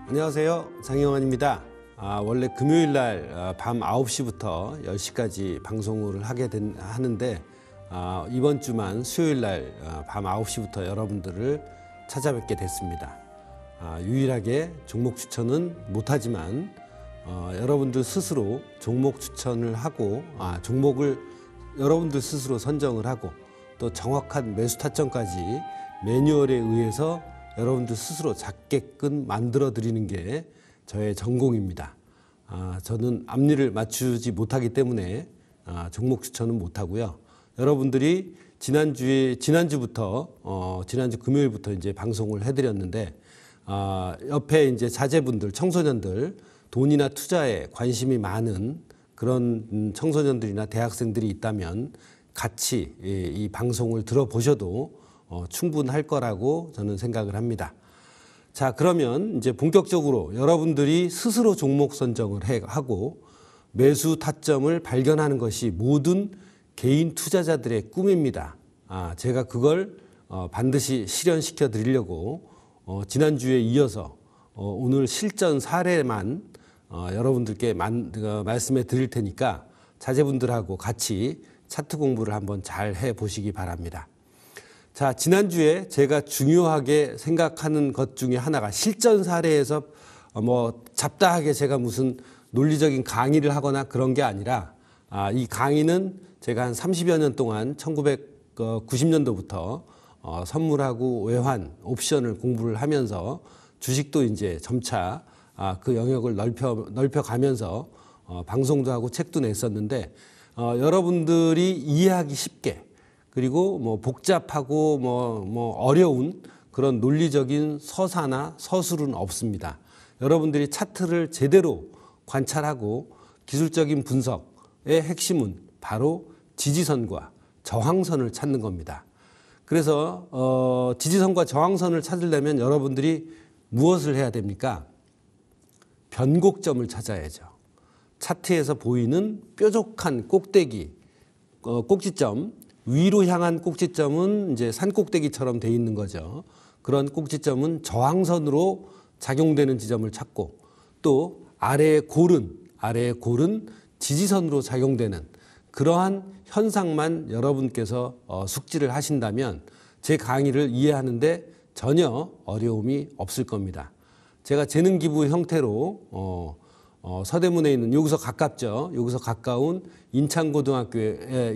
안녕하세요. 장영환입니다. 원래 금요일날 밤 9시부터 10시까지 방송을 하는데 이번 주만 수요일날 밤 9시부터 여러분들을 찾아뵙게 됐습니다. 유일하게 종목 추천은 못하지만 여러분들 스스로 종목 추천을 하고 종목을 여러분들 스스로 선정을 하고 또 정확한 매수 타점까지 매뉴얼에 의해서 여러분들 스스로 잡게끔 만들어 드리는 게 저의 전공입니다. 저는 앞니를 맞추지 못하기 때문에 종목 추천은 못하고요. 여러분들이 지난주 금요일부터 이제 방송을 해드렸는데 옆에 이제 자제분들, 청소년들 돈이나 투자에 관심이 많은 그런 청소년들이나 대학생들이 있다면 같이 이 방송을 들어보셔도 충분할 거라고 저는 생각을 합니다. 자, 그러면 이제 본격적으로 여러분들이 스스로 종목 선정을 하고 매수 타점을 발견하는 것이 모든 개인 투자자들의 꿈입니다. 제가 그걸 반드시 실현시켜 드리려고 지난주에 이어서 오늘 실전 사례만 여러분들께 말씀해 드릴 테니까 자제분들하고 같이 차트 공부를 한번 잘 해 보시기 바랍니다. 자, 지난주에 제가 중요하게 생각하는 것 중에 하나가 실전 사례에서 잡다하게 제가 무슨 논리적인 강의를 하거나 그런 게 아니라 이 강의는 제가 한 30여 년 동안 1990년도부터 선물하고 외환, 옵션을 공부를 하면서 주식도 이제 점차 그 영역을 넓혀가면서 방송도 하고 책도 냈었는데 여러분들이 이해하기 쉽게 그리고 복잡하고 어려운 그런 논리적인 서사나 서술은 없습니다. 여러분들이 차트를 제대로 관찰하고 기술적인 분석의 핵심은 바로 지지선과 저항선을 찾는 겁니다. 그래서 지지선과 저항선을 찾으려면 여러분들이 무엇을 해야 됩니까? 변곡점을 찾아야죠. 차트에서 보이는 뾰족한 꼭대기, 꼭지점, 위로 향한 꼭지점은 이제 산꼭대기처럼 돼 있는 거죠. 그런 꼭지점은 저항선으로 작용되는 지점을 찾고 또 아래의 골은 지지선으로 작용되는 그러한 현상만 여러분께서 숙지를 하신다면 제 강의를 이해하는데 전혀 어려움이 없을 겁니다. 제가 재능 기부 형태로 서대문에 있는 여기서 가깝죠. 여기서 가까운 인천고등학교의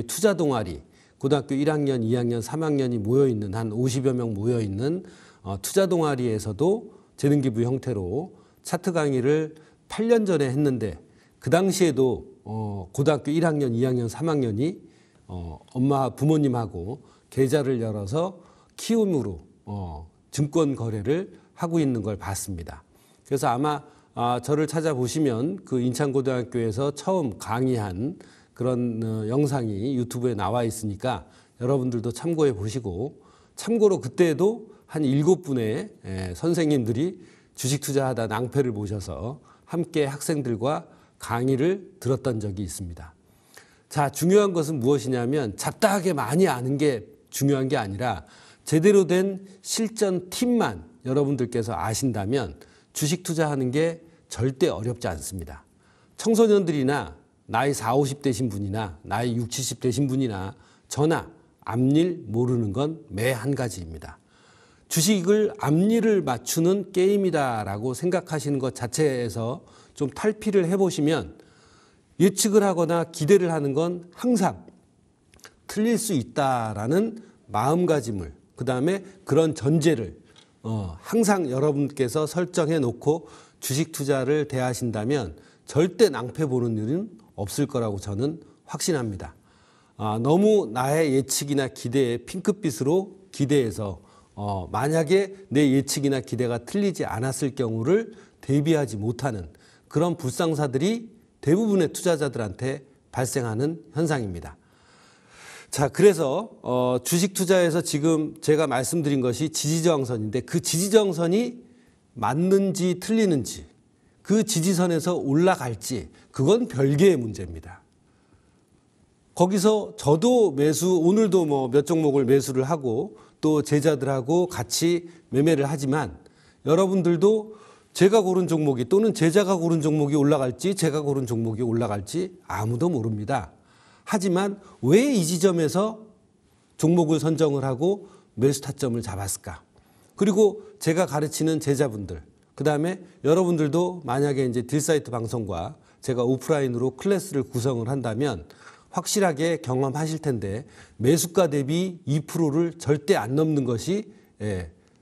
투자 동아리, 고등학교 1학년, 2학년, 3학년이 모여있는 한 50여 명 모여있는 투자 동아리에서도 재능 기부 형태로 차트 강의를 8년 전에 했는데 그 당시에도 고등학교 1학년, 2학년, 3학년이 엄마 부모님하고 계좌를 열어서 키움으로 증권 거래를 하고 있는 걸 봤습니다. 그래서 아마 저를 찾아보시면 그 인천고등학교에서 처음 강의한 그런 영상이 유튜브에 나와 있으니까 여러분들도 참고해 보시고 참고로 그때도 한 7분의 선생님들이 주식 투자하다 낭패를 보셔서 함께 학생들과 강의를 들었던 적이 있습니다. 자, 중요한 것은 무엇이냐면 잡다하게 많이 아는 게 중요한 게 아니라 제대로 된 실전 팁만 여러분들께서 아신다면 주식 투자하는 게 절대 어렵지 않습니다. 청소년들이나 나이 40, 50대신 분이나 나이 60, 70대신 분이나 저나 앞일 모르는 건 매 한 가지입니다. 주식을 앞일을 맞추는 게임이다라고 생각하시는 것 자체에서 좀 탈피를 해보시면 예측을 하거나 기대를 하는 건 항상 틀릴 수 있다라는 마음가짐을 그다음에 그런 전제를 항상 여러분께서 설정해 놓고 주식 투자를 대하신다면 절대 낭패 보는 일은 없을 거라고 저는 확신합니다. 너무 나의 예측이나 기대에 핑크빛으로 기대해서 만약에 내 예측이나 기대가 틀리지 않았을 경우를 대비하지 못하는 그런 불상사들이 대부분의 투자자들한테 발생하는 현상입니다. 자, 그래서 주식 투자에서 지금 제가 말씀드린 것이 지지저항선인데 그 지지저항선이 맞는지 틀리는지 그 지지선에서 올라갈지 그건 별개의 문제입니다. 거기서 저도 오늘도 몇 종목을 매수를 하고 또 제자들하고 같이 매매를 하지만 여러분들도 제가 고른 종목이 또는 제자가 고른 종목이 올라갈지 제가 고른 종목이 올라갈지 아무도 모릅니다. 하지만 왜 이 지점에서 종목을 선정을 하고 매수 타점을 잡았을까? 그리고 제가 가르치는 제자분들, 그 다음에 여러분들도 만약에 이제 딜사이트 방송과 제가 오프라인으로 클래스를 구성을 한다면 확실하게 경험하실 텐데 매수가 대비 2%를 절대 안 넘는 것이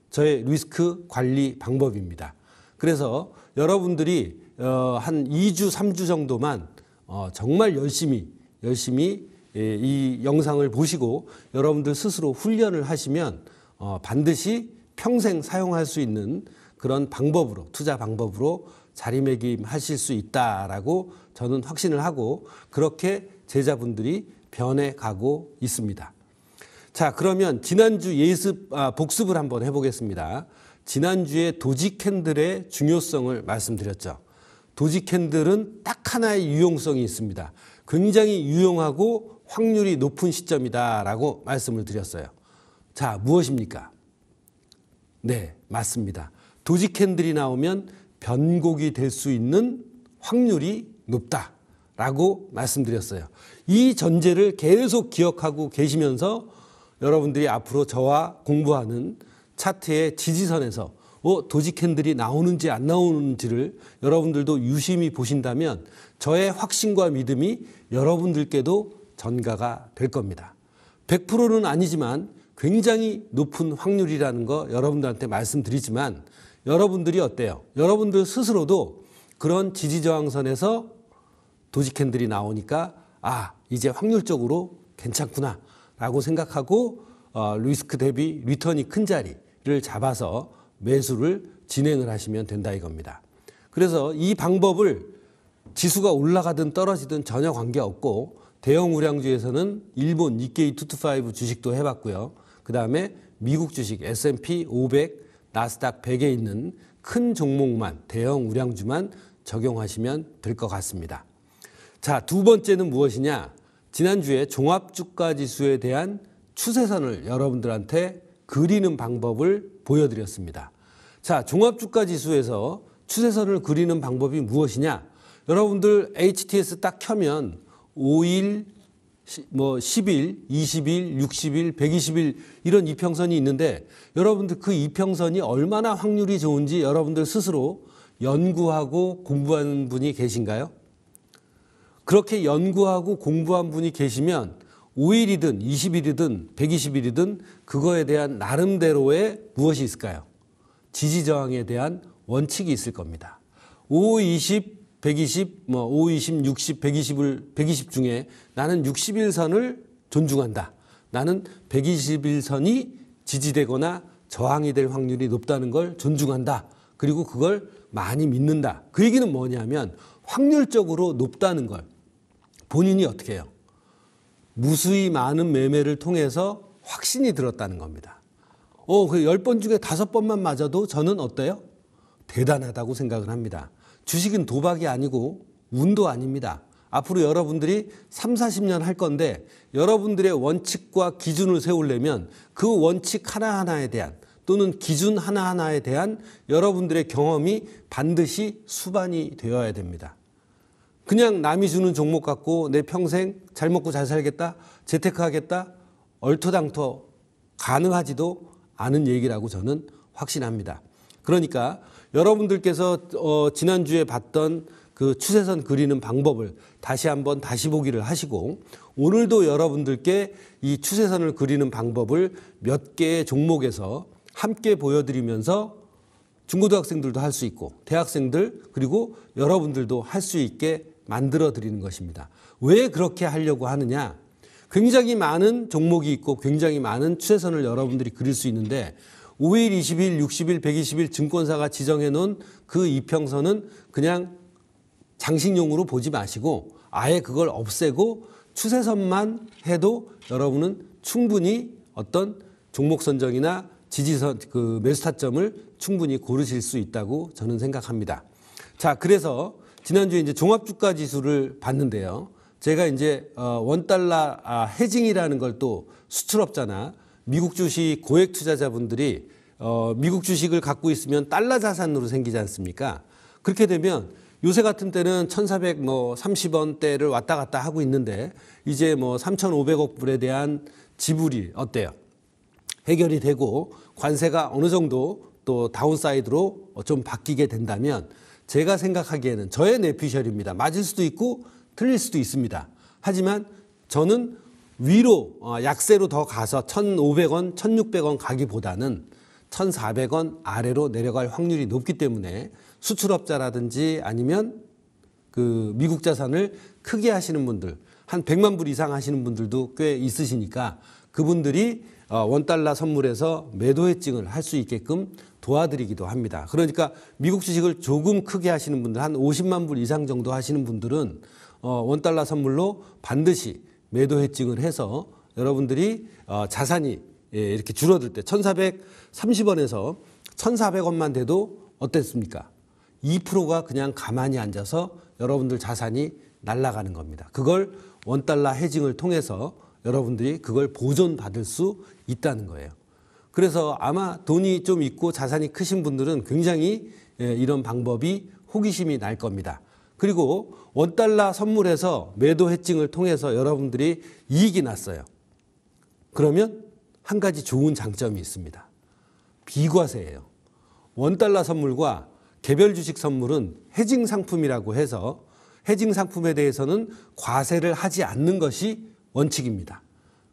저의 리스크 관리 방법입니다. 그래서 여러분들이 한 2주, 3주 정도만 정말 열심히 이 영상을 보시고 여러분들 스스로 훈련을 하시면 반드시 평생 사용할 수 있는 그런 방법으로, 투자 방법으로 자리매김하실 수 있다라고 저는 확신을 하고 그렇게 제자분들이 변해가고 있습니다. 자, 그러면 지난주 복습을 한번 해보겠습니다. 지난주에 도지 캔들의 중요성을 말씀드렸죠. 도지 캔들은 딱 하나의 유용성이 있습니다. 굉장히 유용하고 확률이 높은 시점이다라고 말씀을 드렸어요. 자, 무엇입니까? 네, 맞습니다. 도지 캔들이 나오면 변곡이 될 수 있는 확률이 높다라고 말씀드렸어요. 이 전제를 계속 기억하고 계시면서 여러분들이 앞으로 저와 공부하는 차트의 지지선에서 도지 캔들이 나오는지 안 나오는지를 여러분들도 유심히 보신다면 저의 확신과 믿음이 여러분들께도 전가가 될 겁니다. 100%는 아니지만 굉장히 높은 확률이라는 거 여러분들한테 말씀드리지만 여러분들이 어때요? 여러분들 스스로도 그런 지지저항선에서 도지 캔들이 나오니까 이제 확률적으로 괜찮구나 라고 생각하고 리스크 대비 리턴이 큰 자리를 잡아서 매수를 진행을 하시면 된다 이겁니다. 그래서 이 방법을 지수가 올라가든 떨어지든 전혀 관계없고 대형 우량주에서는 일본 니케이 225 주식도 해봤고요. 그 다음에 미국 주식 S&P 500, 나스닥 100에 있는 큰 종목만, 대형 우량주만 적용하시면 될 것 같습니다. 자, 두 번째는 무엇이냐? 지난주에 종합주가지수에 대한 추세선을 여러분들한테 그리는 방법을 보여드렸습니다. 자, 종합주가지수에서 추세선을 그리는 방법이 무엇이냐? 여러분들 HTS 딱 켜면 5일, 10일, 20일, 60일, 120일 이런 이평선이 있는데 여러분들 그 이평선이 얼마나 확률이 좋은지 여러분들 스스로 연구하고 공부하는 분이 계신가요? 그렇게 연구하고 공부한 분이 계시면 5일이든 20일이든 120일이든 그거에 대한 나름대로의 무엇이 있을까요? 지지저항에 대한 원칙이 있을 겁니다. 5, 20, 120, 5, 20, 60, 120 중에 나는 60일선을 존중한다. 나는 120일선이 지지되거나 저항이 될 확률이 높다는 걸 존중한다. 그리고 그걸 많이 믿는다. 그 얘기는 뭐냐면 확률적으로 높다는 걸 본인이 어떻게 해요? 무수히 많은 매매를 통해서 확신이 들었다는 겁니다. 그 10번 중에 5번만 맞아도 저는 어때요? 대단하다고 생각을 합니다. 주식은 도박이 아니고 운도 아닙니다. 앞으로 여러분들이 3, 40년 할 건데 여러분들의 원칙과 기준을 세우려면 그 원칙 하나하나에 대한 또는 기준 하나하나에 대한 여러분들의 경험이 반드시 수반이 되어야 됩니다. 그냥 남이 주는 종목 갖고 내 평생 잘 먹고 잘 살겠다, 재테크하겠다, 얼토당토 가능하지도 않은 얘기라고 저는 확신합니다. 그러니까 여러분들께서 지난주에 봤던 그 추세선 그리는 방법을 다시 한번 다시 보기를 하시고 오늘도 여러분들께 이 추세선을 그리는 방법을 몇 개의 종목에서 함께 보여드리면서 중고등학생들도 할 수 있고 대학생들 그리고 여러분들도 할 수 있게 만들어 드리는 것입니다. 왜 그렇게 하려고 하느냐? 굉장히 많은 종목이 있고 굉장히 많은 추세선을 여러분들이 그릴 수 있는데 5일, 20일, 60일, 120일 증권사가 지정해 놓은 그 이평선은 그냥 장식용으로 보지 마시고 아예 그걸 없애고 추세선만 해도 여러분은 충분히 어떤 종목 선정이나 지지선, 그 매수 타점을 충분히 고르실 수 있다고 저는 생각합니다. 자, 그래서 지난주에 이제 종합주가 지수를 봤는데요. 제가 이제 원달러 해징이라는 걸 또 수출업자나 미국 주식 고액 투자자분들이 미국 주식을 갖고 있으면 달러 자산으로 생기지 않습니까? 그렇게 되면 요새 같은 때는 1,430원대를 왔다 갔다 하고 있는데 이제 뭐 3,500억 불에 대한 지불이 어때요? 해결이 되고 관세가 어느 정도 또 다운사이드로 좀 바뀌게 된다면 제가 생각하기에는 저의 뇌피셜입니다. 맞을 수도 있고 틀릴 수도 있습니다. 하지만 저는 위로 약세로 더 가서 1,500원, 1,600원 가기보다는 1,400원 아래로 내려갈 확률이 높기 때문에 수출업자라든지 아니면 그 미국 자산을 크게 하시는 분들, 한 100만 불 이상 하시는 분들도 꽤 있으시니까 그분들이 원달러 선물에서 매도 해증을 할 수 있게끔 도와드리기도 합니다. 그러니까 미국 주식을 조금 크게 하시는 분들, 한 50만 불 이상 정도 하시는 분들은 원달러 선물로 반드시 매도 해증을 해서 여러분들이 자산이 이렇게 줄어들 때 1,430원에서 1,400원만 돼도 어땠습니까? 2%가 그냥 가만히 앉아서 여러분들 자산이 날아가는 겁니다. 그걸 원달러 해징을 통해서 여러분들이 그걸 보존받을 수 있다는 거예요. 그래서 아마 돈이 좀 있고 자산이 크신 분들은 굉장히 이런 방법이 호기심이 날 겁니다. 그리고 원달러 선물에서 매도 해증을 통해서 여러분들이 이익이 났어요. 그러면 한 가지 좋은 장점이 있습니다. 비과세예요. 원달러 선물과 개별 주식 선물은 해징 상품이라고 해서 해징 상품에 대해서는 과세를 하지 않는 것이 원칙입니다.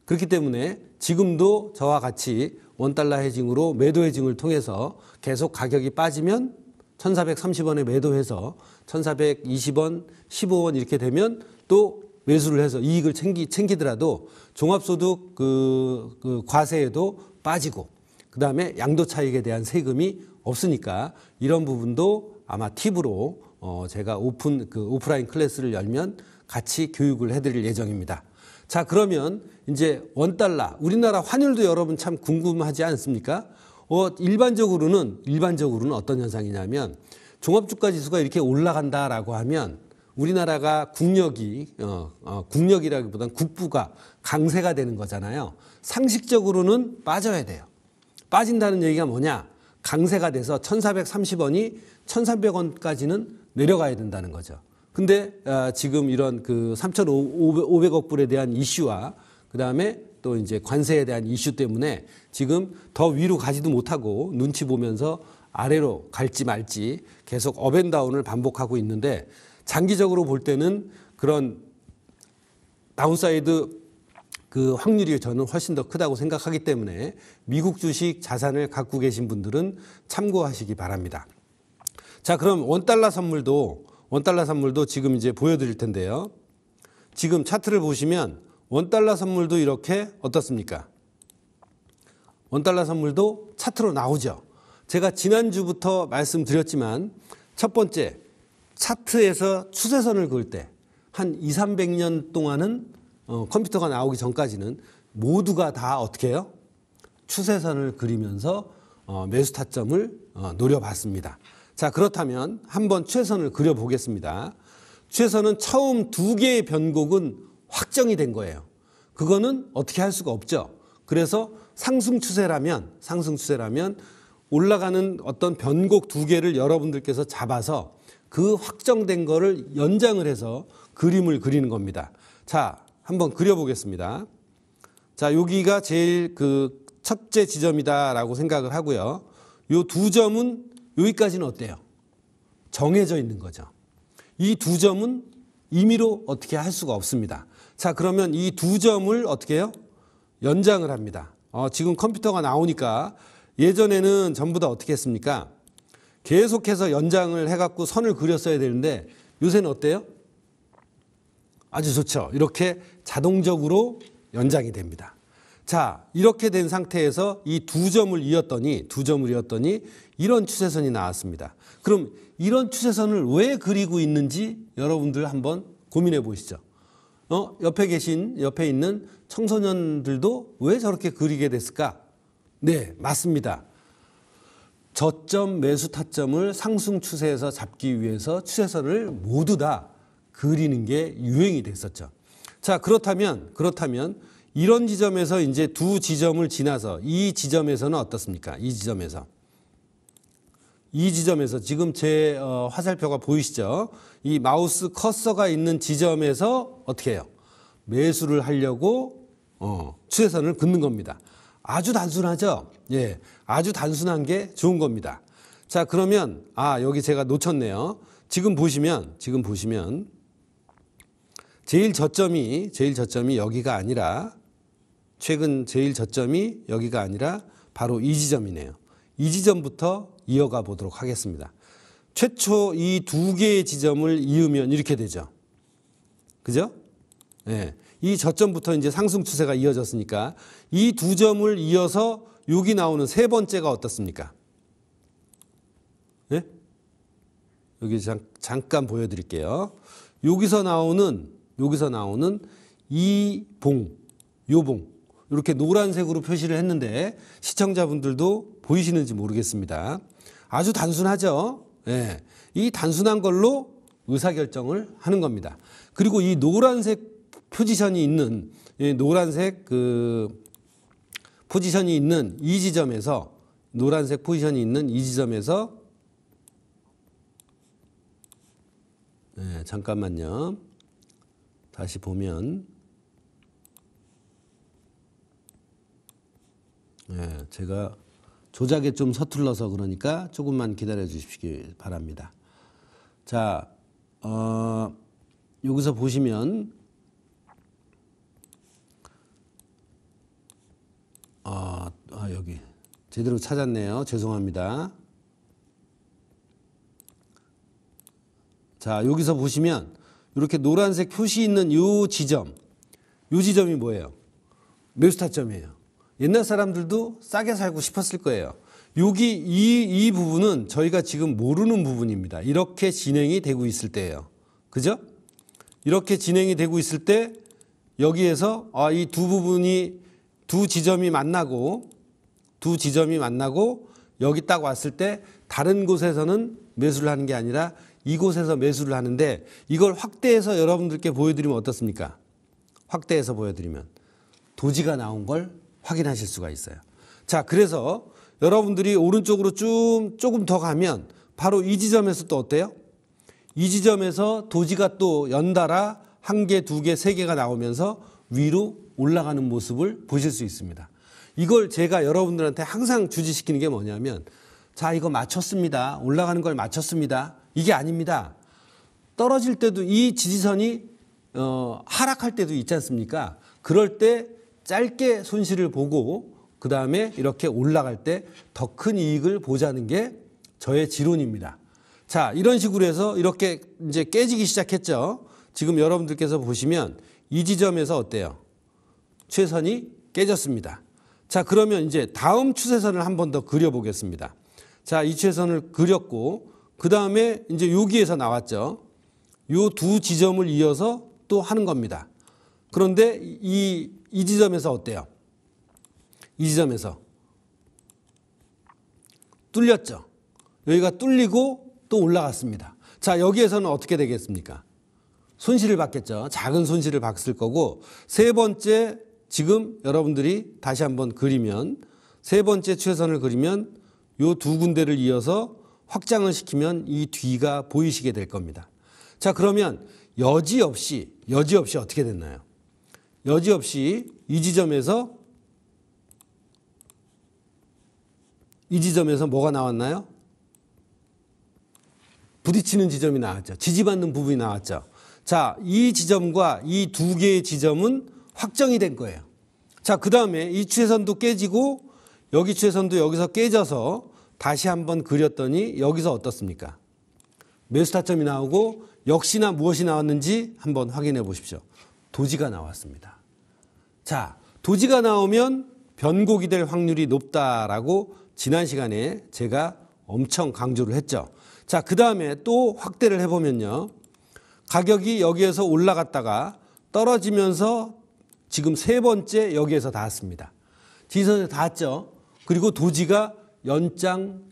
그렇기 때문에 지금도 저와 같이 원달러 해징으로 매도 해징을 통해서 계속 가격이 빠지면 1,430원에 매도해서 1,420원, 15원 이렇게 되면 또 매수를 해서 이익을 챙기더라도 종합소득 그 과세에도 빠지고 그다음에 양도 차익에 대한 세금이 없으니까 이런 부분도 아마 팁으로 제가 오프라인 클래스를 열면 같이 교육을 해드릴 예정입니다. 자, 그러면 이제 원달러, 우리나라 환율도 여러분 참 궁금하지 않습니까? 일반적으로는 어떤 현상이냐면 종합주가지수가 이렇게 올라간다라고 하면 우리나라가 국력이라기보다는 국부가 강세가 되는 거잖아요. 상식적으로는 빠져야 돼요. 빠진다는 얘기가 뭐냐? 강세가 돼서 1,430원이 1,300원까지는 내려가야 된다는 거죠. 근데 지금 이런 그 3,500억 불에 대한 이슈와 그다음에 또 이제 관세에 대한 이슈 때문에 지금 더 위로 가지도 못하고 눈치 보면서 아래로 갈지 말지 계속 업앤다운을 반복하고 있는데 장기적으로 볼 때는 그런 다운사이드 그 확률이 저는 훨씬 더 크다고 생각하기 때문에 미국 주식 자산을 갖고 계신 분들은 참고하시기 바랍니다. 자, 그럼 원달러 선물도 지금 이제 보여드릴 텐데요. 지금 차트를 보시면 원달러 선물도 이렇게 어떻습니까? 원달러 선물도 차트로 나오죠. 제가 지난주부터 말씀드렸지만 첫 번째 차트에서 추세선을 그을 때 한 200~300년 동안은 컴퓨터가 나오기 전까지는 모두가 다 어떻게 해요? 추세선을 그리면서 매수 타점을 노려봤습니다. 자, 그렇다면 한번 추세선을 그려보겠습니다. 추세선은 처음 두 개의 변곡은 확정이 된 거예요. 그거는 어떻게 할 수가 없죠. 그래서 상승 추세라면 올라가는 어떤 변곡 두 개를 여러분들께서 잡아서 그 확정된 거를 연장을 해서 그림을 그리는 겁니다. 자, 한번 그려보겠습니다. 자, 여기가 제일 그 첫째 지점이다라고 생각을 하고요. 요 두 점은 여기까지는 어때요? 정해져 있는 거죠. 이 두 점은 임의로 어떻게 할 수가 없습니다. 자, 그러면 이 두 점을 어떻게 해요? 연장을 합니다. 지금 컴퓨터가 나오니까 예전에는 전부 다 어떻게 했습니까? 계속해서 연장을 해갖고 선을 그렸어야 되는데 요새는 어때요? 아주 좋죠. 이렇게 자동적으로 연장이 됩니다. 자, 이렇게 된 상태에서 이 두 점을 이었더니 이런 추세선이 나왔습니다. 그럼 이런 추세선을 왜 그리고 있는지 여러분들 한번 고민해 보시죠. 옆에 있는 청소년들도 왜 저렇게 그리게 됐을까? 네, 맞습니다. 저점 매수 타점을 상승 추세에서 잡기 위해서 추세선을 모두 다 그리는 게 유행이 됐었죠. 자, 그렇다면 이런 지점에서 이제 두 지점을 지나서 이 지점에서는 어떻습니까? 이 지점에서 지금 제 화살표가 보이시죠? 이 마우스 커서가 있는 지점에서 어떻게 해요? 매수를 하려고 추세선을 긋는 겁니다. 아주 단순하죠? 예, 아주 단순한 게 좋은 겁니다. 자, 그러면 여기 제가 놓쳤네요. 지금 보시면 제일 저점이 여기가 아니라 최근 제일 저점이 여기가 아니라 바로 이 지점이네요. 이 지점부터 이어가 보도록 하겠습니다. 최초 이 두 개의 지점을 이으면 이렇게 되죠. 그죠? 예. 이 저점부터 이제 상승 추세가 이어졌으니까 이 두 점을 이어서 여기 나오는 세 번째가 어떻습니까? 예? 여기 잠깐 보여드릴게요. 여기서 나오는 이 봉, 요 봉. 이렇게 노란색으로 표시를 했는데 시청자분들도 보이시는지 모르겠습니다. 아주 단순하죠? 예. 이 단순한 걸로 의사결정을 하는 겁니다. 그리고 이 노란색 포지션이 있는 포지션이 있는 이 지점에서 잠깐만요. 다시 보면 제가 조작에 좀 서툴러서 그러니까 조금만 기다려 주시기 바랍니다. 자, 여기서 보시면 여기 제대로 찾았네요. 죄송합니다. 자, 여기서 보시면 이렇게 노란색 표시 있는 요 지점이 뭐예요? 매수 타점이에요. 옛날 사람들도 싸게 살고 싶었을 거예요. 여기 이 부분은 저희가 지금 모르는 부분입니다. 이렇게 진행이 되고 있을 때예요. 그죠? 이렇게 진행이 되고 있을 때 여기에서 이 두 지점이 만나고 여기 딱 왔을 때 다른 곳에서는 매수를 하는 게 아니라 이곳에서 매수를 하는데 이걸 확대해서 여러분들께 보여드리면 어떻습니까? 확대해서 보여드리면 도지가 나온 걸 확인하실 수가 있어요. 자, 그래서 여러분들이 오른쪽으로 조금 더 가면 바로 이 지점에서 또 어때요? 이 지점에서 도지가 또 연달아 한 개, 두 개, 세 개가 나오면서 위로 올라가는 모습을 보실 수 있습니다. 이걸 제가 여러분들한테 항상 주지시키는 게 뭐냐면 자, 이거 맞췄습니다. 올라가는 걸 맞췄습니다. 이게 아닙니다. 떨어질 때도 이 지지선이 하락할 때도 있지 않습니까? 그럴 때 짧게 손실을 보고 그 다음에 이렇게 올라갈 때 더 큰 이익을 보자는 게 저의 지론입니다. 자, 이런 식으로 해서 이렇게 이제 깨지기 시작했죠. 지금 여러분들께서 보시면 이 지점에서 어때요? 추세선이 깨졌습니다. 자, 그러면 이제 다음 추세선을 한 번 더 그려보겠습니다. 자, 이 추세선을 그렸고 그 다음에 이제 여기에서 나왔죠. 요 두 지점을 이어서 또 하는 겁니다. 그런데 이 지점에서 어때요? 이 지점에서 뚫렸죠. 여기가 뚫리고 또 올라갔습니다. 자, 여기에서는 어떻게 되겠습니까? 손실을 받겠죠. 작은 손실을 봤을 거고 세 번째 지금 여러분들이 다시 한번 그리면 세 번째 추세선을 그리면 요 두 군데를 이어서 확장을 시키면 이 뒤가 보이시게 될 겁니다. 자, 그러면 여지없이 어떻게 됐나요? 여지없이 이 지점에서 뭐가 나왔나요? 부딪히는 지점이 나왔죠. 지지받는 부분이 나왔죠. 자, 이 지점과 이 두 개의 지점은 확정이 된 거예요. 자, 그 다음에 이 추세선도 깨지고 여기 추세선도 여기서 깨져서 다시 한번 그렸더니 여기서 어떻습니까? 매수 타점이 나오고 역시나 무엇이 나왔는지 한번 확인해 보십시오. 도지가 나왔습니다. 자, 도지가 나오면 변곡이 될 확률이 높다라고 지난 시간에 제가 엄청 강조를 했죠. 자, 그 다음에 또 확대를 해보면요. 가격이 여기에서 올라갔다가 떨어지면서 지금 세 번째 여기에서 닿았습니다. 지지선에 닿았죠. 그리고 도지가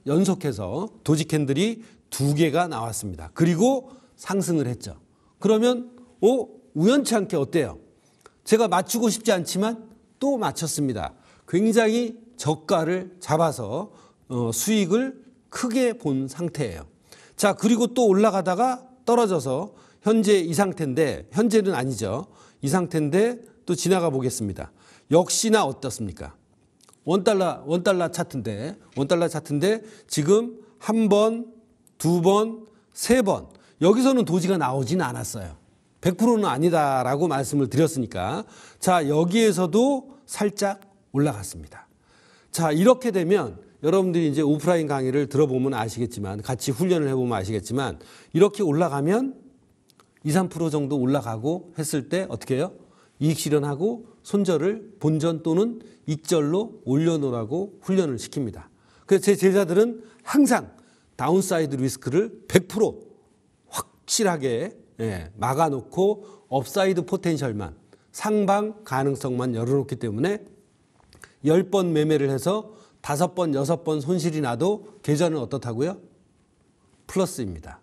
연속해서 도지 캔들이 두 개가 나왔습니다. 그리고 상승을 했죠. 그러면 우연치 않게 어때요? 제가 맞추고 싶지 않지만 또 맞췄습니다. 굉장히 저가를 잡아서 수익을 크게 본 상태예요. 자, 그리고 또 올라가다가 떨어져서 현재 이 상태인데, 현재는 아니죠. 이 상태인데 또 지나가 보겠습니다. 역시나 어떻습니까? 원달러 차트인데 지금 한 번, 두 번, 세 번 여기서는 도지가 나오진 않았어요. 100%는 아니다라고 말씀을 드렸으니까. 자, 여기에서도 살짝 올라갔습니다. 자, 이렇게 되면 여러분들이 이제 오프라인 강의를 들어보면 아시겠지만, 같이 훈련을 해보면 아시겠지만, 이렇게 올라가면 2, 3% 정도 올라가고 했을 때 어떻게 해요? 이익 실현하고 손절을 본전 또는 익절로 올려놓으라고 훈련을 시킵니다. 그래서 제 제자들은 항상 다운사이드 리스크를 100% 확실하게 막아놓고 업사이드 포텐셜만, 상방 가능성만 열어놓기 때문에 10번 매매를 해서 5번, 6번 손실이 나도 계좌는 어떻다고요? 플러스입니다.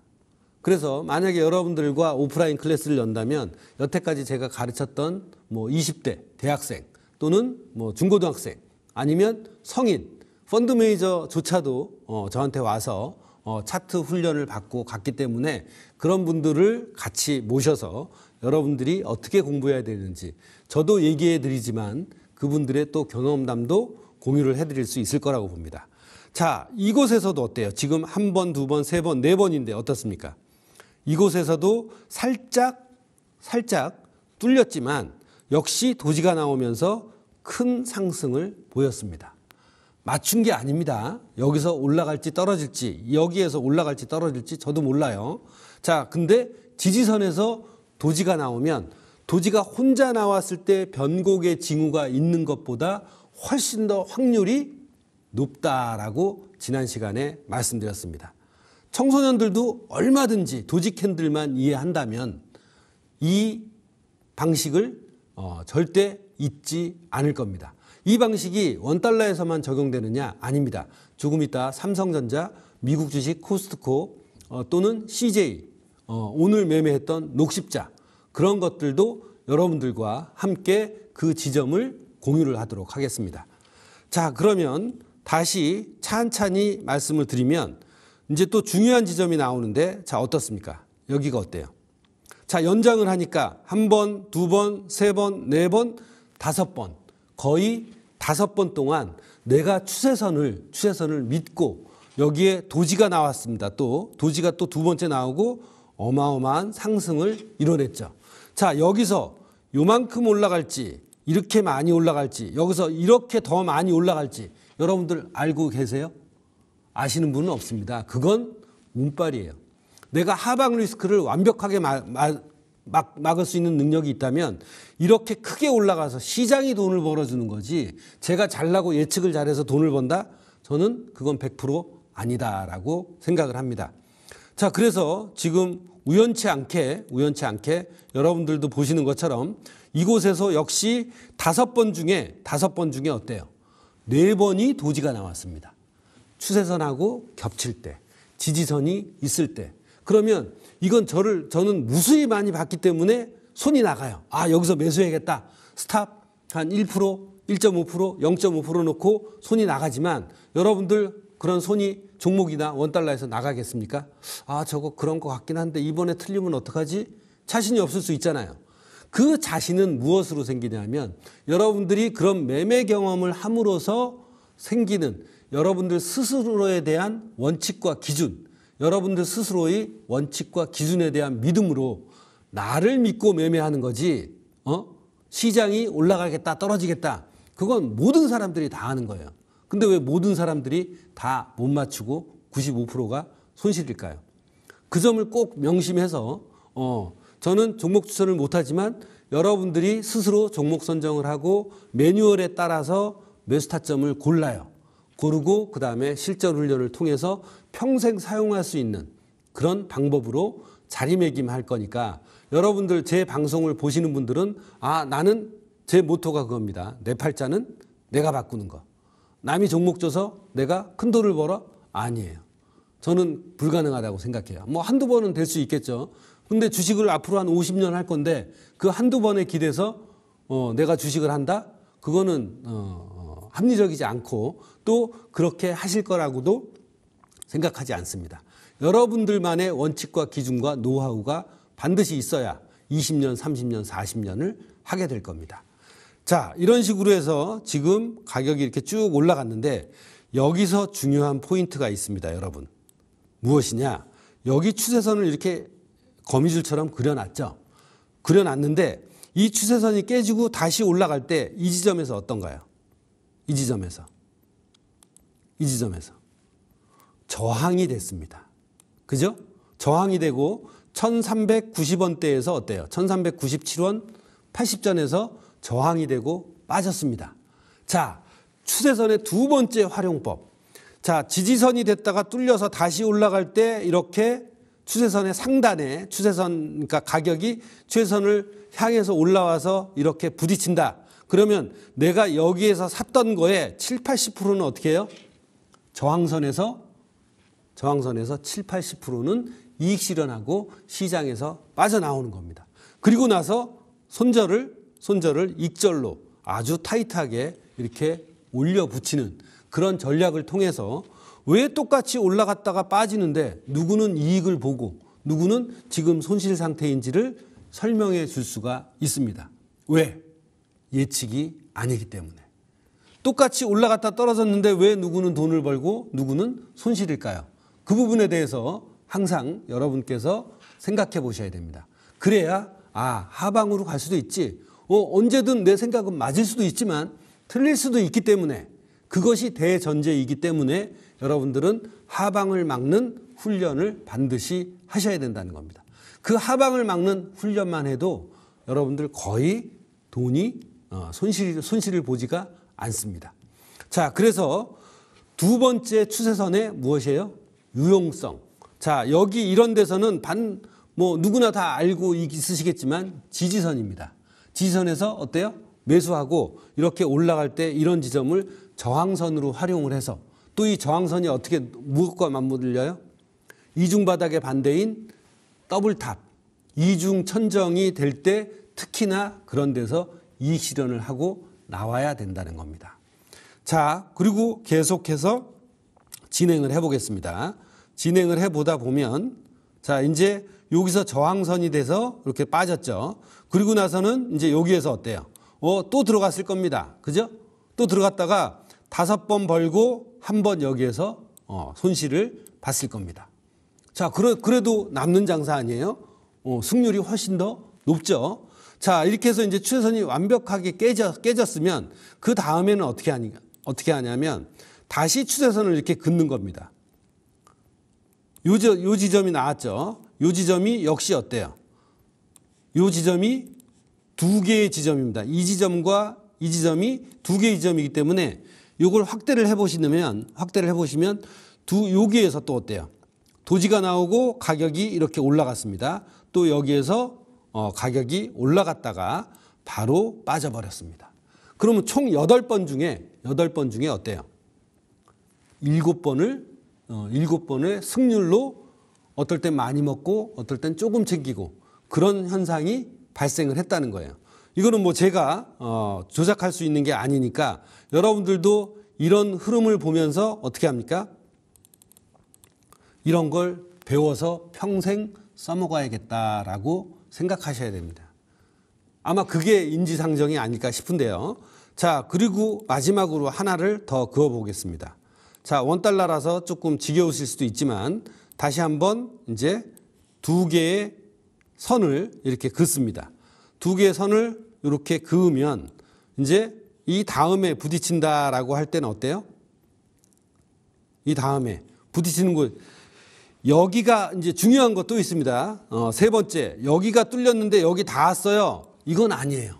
그래서 만약에 여러분들과 오프라인 클래스를 연다면 여태까지 제가 가르쳤던 20대 대학생 또는 중고등학생 아니면 성인 펀드 매니저조차도 저한테 와서 차트 훈련을 받고 갔기 때문에 그런 분들을 같이 모셔서 여러분들이 어떻게 공부해야 되는지 저도 얘기해 드리지만 그분들의 또 경험담도 공유를 해드릴 수 있을 거라고 봅니다. 자, 이곳에서도 어때요? 지금 한 번, 두 번, 세 번, 네 번인데 어떻습니까? 이곳에서도 살짝 뚫렸지만 역시 도지가 나오면서 큰 상승을 보였습니다. 맞춘 게 아닙니다. 여기서 올라갈지 떨어질지, 여기에서 올라갈지 떨어질지 저도 몰라요. 자, 근데 지지선에서 도지가 나오면 도지가 혼자 나왔을 때 변곡의 징후가 있는 것보다 훨씬 더 확률이 높다라고 지난 시간에 말씀드렸습니다. 청소년들도 얼마든지 도지 캔들만 이해한다면 이 방식을 절대 잊지 않을 겁니다. 이 방식이 원달러에서만 적용되느냐? 아닙니다. 조금 이따 삼성전자, 미국 주식 코스트코 또는 CJ, 오늘 매매했던 녹십자 그런 것들도 여러분들과 함께 그 지점을 공유를 하도록 하겠습니다. 자, 그러면 다시 찬찬히 말씀을 드리면 이제 또 중요한 지점이 나오는데 자, 어떻습니까? 여기가 어때요? 자, 연장을 하니까 한 번, 두 번, 세 번, 네 번, 5번 거의 5번 동안 내가 추세선을 믿고 여기에 도지가 나왔습니다. 또 도지가 또 두 번째 나오고 어마어마한 상승을 이뤄냈죠. 자, 여기서 요만큼 올라갈지 이렇게 많이 올라갈지 여기서 이렇게 더 많이 올라갈지 여러분들 알고 계세요? 아시는 분은 없습니다. 그건 운빨이에요. 내가 하방 리스크를 완벽하게 막을 수 있는 능력이 있다면 이렇게 크게 올라가서 시장이 돈을 벌어주는 거지 제가 잘나고 예측을 잘해서 돈을 번다? 저는 그건 100% 아니다라고 생각을 합니다. 자, 그래서 지금 우연치 않게 여러분들도 보시는 것처럼 이곳에서 역시 5번 중에 어때요? 4번이 도지가 나왔습니다. 추세선하고 겹칠 때, 지지선이 있을 때. 그러면 이건 저는 무수히 많이 봤기 때문에 손이 나가요. 아, 여기서 매수해야겠다. 스탑 한 1%, 1.5%, 0.5% 놓고 손이 나가지만 여러분들 그런 손이 종목이나 원달러에서 나가겠습니까? 아, 저거 그런 것 같긴 한데 이번에 틀리면 어떡하지? 자신이 없을 수 있잖아요. 그 자신은 무엇으로 생기냐면 여러분들이 그런 매매 경험을 함으로써 생기는 여러분들 스스로에 대한 원칙과 기준, 여러분들 스스로의 원칙과 기준에 대한 믿음으로 나를 믿고 매매하는 거지 시장이 올라가겠다 떨어지겠다 그건 모든 사람들이 다 하는 거예요. 근데 왜 모든 사람들이 다 못 맞추고 95%가 손실일까요? 그 점을 꼭 명심해서 저는 종목 추천을 못하지만 여러분들이 스스로 종목 선정을 하고 매뉴얼에 따라서 매수 타점을 골라요. 고르고 그 다음에 실전 훈련을 통해서 평생 사용할 수 있는 그런 방법으로 자리매김할 거니까 여러분들 제 방송을 보시는 분들은 아, 나는 제 모토가 그겁니다. 내 팔자는 내가 바꾸는 거. 남이 종목 줘서 내가 큰 돈을 벌어? 아니에요. 저는 불가능하다고 생각해요. 뭐 한두 번은 될 수 있겠죠. 근데 주식을 앞으로 한 50년 할 건데 그 한두 번에 기대서 내가 주식을 한다? 그거는 합리적이지 않고 또 그렇게 하실 거라고도 생각하지 않습니다. 여러분들만의 원칙과 기준과 노하우가 반드시 있어야 20년, 30년, 40년을 하게 될 겁니다. 자, 이런 식으로 해서 지금 가격이 이렇게 쭉 올라갔는데 여기서 중요한 포인트가 있습니다, 여러분. 무엇이냐? 여기 추세선을 이렇게 거미줄처럼 그려놨죠. 그려놨는데 이 추세선이 깨지고 다시 올라갈 때 이 지점에서 어떤가요? 이 지점에서 저항이 됐습니다. 그죠? 저항이 되고 1390원대에서 어때요? 1397원 80전에서 저항이 되고 빠졌습니다. 자, 추세선의 두 번째 활용법. 자, 지지선이 됐다가 뚫려서 다시 올라갈 때 이렇게 추세선의 상단에 그러니까 가격이 추세선을 향해서 올라와서 이렇게 부딪힌다. 그러면 내가 여기에서 샀던 거에 7, 80%는 어떻게 해요? 저항선에서 7, 80%는 이익 실현하고 시장에서 빠져나오는 겁니다. 그리고 나서 손절을 익절로 아주 타이트하게 이렇게 올려 붙이는 그런 전략을 통해서 왜 똑같이 올라갔다가 빠지는데 누구는 이익을 보고 누구는 지금 손실 상태인지를 설명해 줄 수가 있습니다. 왜? 예측이 아니기 때문에. 똑같이 올라갔다 떨어졌는데 왜 누구는 돈을 벌고 누구는 손실일까요? 그 부분에 대해서 항상 여러분께서 생각해 보셔야 됩니다. 그래야 하방으로 갈 수도 있지. 언제든 내 생각은 맞을 수도 있지만 틀릴 수도 있기 때문에 그것이 대전제이기 때문에 여러분들은 하방을 막는 훈련을 반드시 하셔야 된다는 겁니다. 그 하방을 막는 훈련만 해도 여러분들 거의 돈이 손실을 보지가 않습니다. 자, 그래서 두 번째 추세선의 무엇이에요? 유용성. 자, 여기 이런 데서는 누구나 다 알고 있으시겠지만 지지선입니다. 지지선에서 어때요? 매수하고 이렇게 올라갈 때 이런 지점을 저항선으로 활용을 해서 또 이 저항선이 어떻게 무엇과 맞물려요? 이중바닥의 반대인 더블탑, 이중천정이 될 때 특히나 그런 데서 이익 실현을 하고 나와야 된다는 겁니다. 자, 그리고 계속해서 진행을 해보겠습니다. 진행을 해보다 보면 자, 이제 여기서 저항선이 돼서 이렇게 빠졌죠. 그리고 나서는 이제 여기에서 어때요? 또 들어갔을 겁니다. 그죠? 또 들어갔다가 5번 벌고 한 번 여기에서 손실을 봤을 겁니다. 자, 그래도 남는 장사 아니에요? 승률이 훨씬 더 높죠. 자, 이렇게 해서 이제 추세선이 완벽하게 깨졌으면 그 다음에는 어떻게 하냐면 다시 추세선을 이렇게 긋는 겁니다. 요 지점이 나왔죠. 요 지점이 역시 어때요? 요 지점이 두 개의 지점입니다. 이 지점과 이 지점이 두 개의 지점이기 때문에 요걸 확대를 해보시면 여기에서 또 어때요? 도지가 나오고 가격이 이렇게 올라갔습니다. 또 여기에서 가격이 올라갔다가 바로 빠져버렸습니다. 그러면 총 8번 중에 어때요? 7번을 승률로 어떨 땐 많이 먹고 어떨 땐 조금 챙기고 그런 현상이 발생을 했다는 거예요. 이거는 뭐 제가 조작할 수 있는 게 아니니까 여러분들도 이런 흐름을 보면서 어떻게 합니까? 이런 걸 배워서 평생 써먹어야겠다라고 생각하셔야 됩니다. 아마 그게 인지상정이 아닐까 싶은데요. 자, 그리고 마지막으로 하나를 더 그어보겠습니다. 자, 원달러라서 조금 지겨우실 수도 있지만 다시 한번 이제 두 개의 선을 이렇게 긋습니다. 두 개의 선을 이렇게 그으면 이제 이 다음에 부딪힌다라고 할 때는 어때요? 이 다음에 부딪히는 곳 여기가 이제 중요한 것도 있습니다. 세 번째, 여기가 뚫렸는데 여기 닿았어요. 이건 아니에요.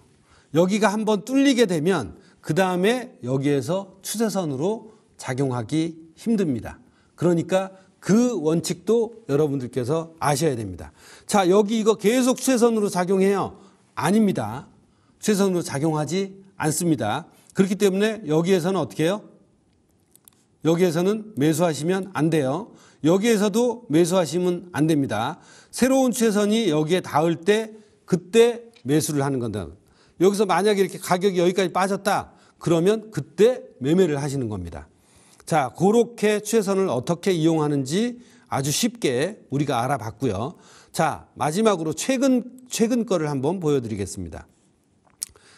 여기가 한번 뚫리게 되면 그 다음에 여기에서 추세선으로 작용하기 힘듭니다. 그러니까 그 원칙도 여러분들께서 아셔야 됩니다. 자, 여기 이거 계속 추세선으로 작용해요? 아닙니다. 추세선으로 작용하지 않습니다. 그렇기 때문에 여기에서는 어떻게 해요? 여기에서는 매수하시면 안 돼요. 여기에서도 매수하시면 안 됩니다. 새로운 추세선이 여기에 닿을 때 그때 매수를 하는 건다. 여기서 만약에 이렇게 가격이 여기까지 빠졌다. 그러면 그때 매매를 하시는 겁니다. 자, 그렇게 추세선을 어떻게 이용하는지 아주 쉽게 우리가 알아봤고요. 자, 마지막으로 최근 거를 한번 보여드리겠습니다.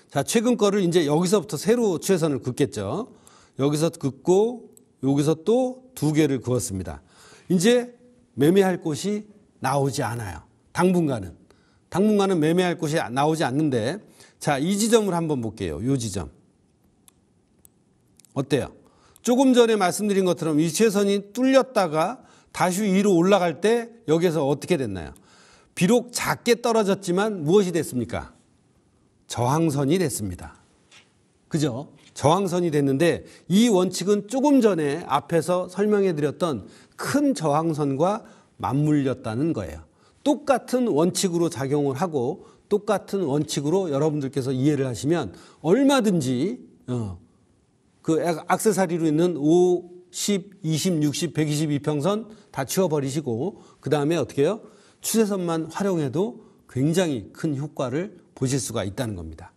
자, 최근 거를 이제 여기서부터 새로 추세선을 긋겠죠. 여기서 긋고 여기서 또 두 개를 그었습니다. 이제 매매할 곳이 나오지 않아요. 당분간은 매매할 곳이 나오지 않는데, 자, 이 지점을 한번 볼게요. 이 지점. 어때요? 조금 전에 말씀드린 것처럼 이 추세선이 뚫렸다가 다시 위로 올라갈 때 여기서 어떻게 됐나요? 비록 작게 떨어졌지만 무엇이 됐습니까? 저항선이 됐습니다. 그죠? 저항선이 됐는데 이 원칙은 조금 전에 앞에서 설명해 드렸던 큰 저항선과 맞물렸다는 거예요. 똑같은 원칙으로 작용을 하고 똑같은 원칙으로 여러분들께서 이해를 하시면 얼마든지 그 액세서리로 있는 5, 10, 20, 60, 122평선 다 치워버리시고 그 다음에 어떻게 해요? 추세선만 활용해도 굉장히 큰 효과를 보실 수가 있다는 겁니다.